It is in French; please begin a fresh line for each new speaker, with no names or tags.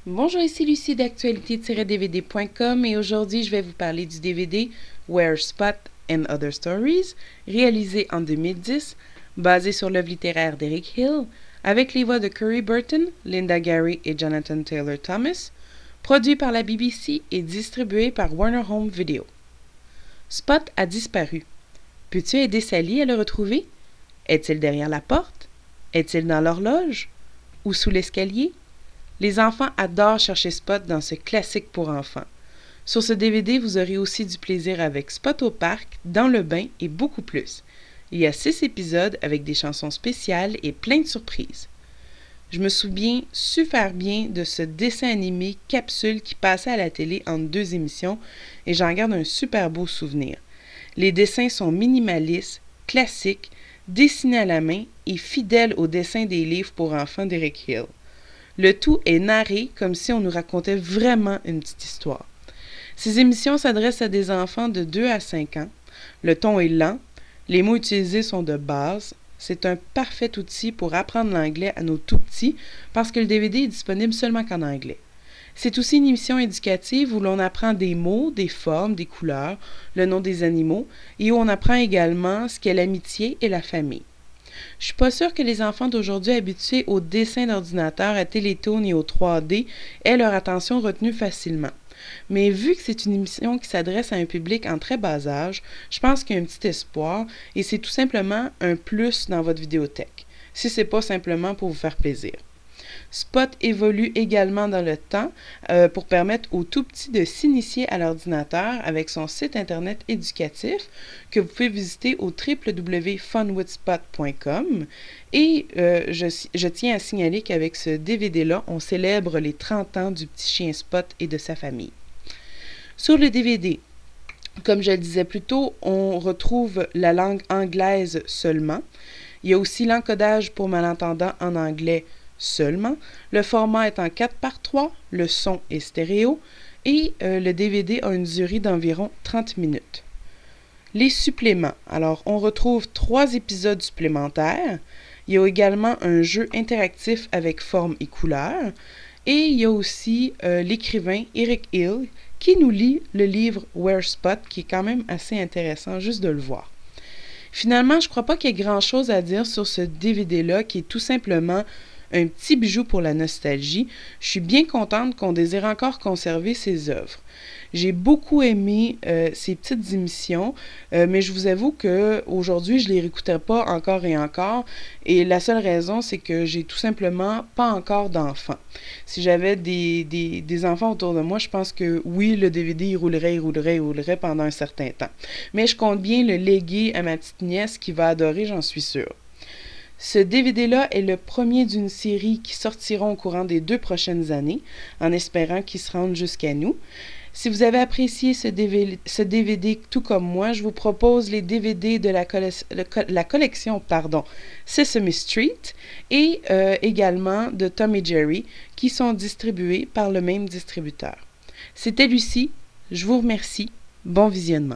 Bonjour, ici Lucie d'actualité-dvd.com et aujourd'hui je vais vous parler du DVD Where Spot and Other Stories, réalisé en 2010, basé sur l'œuvre littéraire d'Eric Hill, avec les voix de Curry Burton, Linda Gary et Jonathan Taylor Thomas, produit par la BBC et distribué par Warner Home Video. Spot a disparu. Peux-tu aider Sally à le retrouver? Est-il derrière la porte? Est-il dans l'horloge? Ou sous l'escalier? Les enfants adorent chercher Spot dans ce classique pour enfants. Sur ce DVD, vous aurez aussi du plaisir avec Spot au parc, dans le bain et beaucoup plus. Il y a 6 épisodes avec des chansons spéciales et plein de surprises. Je me souviens super bien de ce dessin animé Capsule qui passait à la télé entre 2 émissions et j'en garde un super beau souvenir. Les dessins sont minimalistes, classiques, dessinés à la main et fidèles aux dessins des livres pour enfants d'Eric Hill. Le tout est narré comme si on nous racontait vraiment une petite histoire. Ces émissions s'adressent à des enfants de 2 à 5 ans. Le ton est lent, les mots utilisés sont de base. C'est un parfait outil pour apprendre l'anglais à nos tout-petits parce que le DVD est disponible seulement qu'en anglais. C'est aussi une émission éducative où l'on apprend des mots, des formes, des couleurs, le nom des animaux et où on apprend également ce qu'est l'amitié et la famille. Je suis pas sûre que les enfants d'aujourd'hui habitués au dessin d'ordinateur, à Télétoon et au 3D aient leur attention retenue facilement. Mais vu que c'est une émission qui s'adresse à un public en très bas âge, je pense qu'il y a un petit espoir et c'est tout simplement un plus dans votre vidéothèque, si c'est pas simplement pour vous faire plaisir. Spot évolue également dans le temps pour permettre aux tout-petits de s'initier à l'ordinateur avec son site internet éducatif que vous pouvez visiter au www.funwithspot.com et je tiens à signaler qu'avec ce DVD-là, on célèbre les 30 ans du petit chien Spot et de sa famille. Sur le DVD, comme je le disais plus tôt, on retrouve la langue anglaise seulement. Il y a aussi l'encodage pour malentendants en anglais seulement. Le format est en 4:3, le son est stéréo et le DVD a une durée d'environ 30 minutes. Les suppléments. Alors, on retrouve 3 épisodes supplémentaires. Il y a également un jeu interactif avec forme et couleurs. Et il y a aussi l'écrivain Eric Hill qui nous lit le livre Where Spot, qui est quand même assez intéressant juste de le voir. Finalement, je ne crois pas qu'il y ait grand-chose à dire sur ce DVD-là, qui est tout simplement un petit bijou pour la nostalgie. Je suis bien contente qu'on désire encore conserver ces œuvres. J'ai beaucoup aimé ces petites émissions, mais je vous avoue qu'aujourd'hui, je ne les réécouterai pas encore et encore. Et la seule raison, c'est que j'ai tout simplement pas encore d'enfants. Si j'avais des enfants autour de moi, je pense que oui, le DVD, il roulerait pendant un certain temps. Mais je compte bien le léguer à ma petite nièce qui va adorer, j'en suis sûre. Ce DVD-là est le premier d'une série qui sortiront au courant des 2 prochaines années, en espérant qu'il se rende jusqu'à nous. Si vous avez apprécié ce DVD tout comme moi, je vous propose les DVD de la collection Sesame Street et également de Tom et Jerry qui sont distribués par le même distributeur. C'était Lucie, je vous remercie, bon visionnement.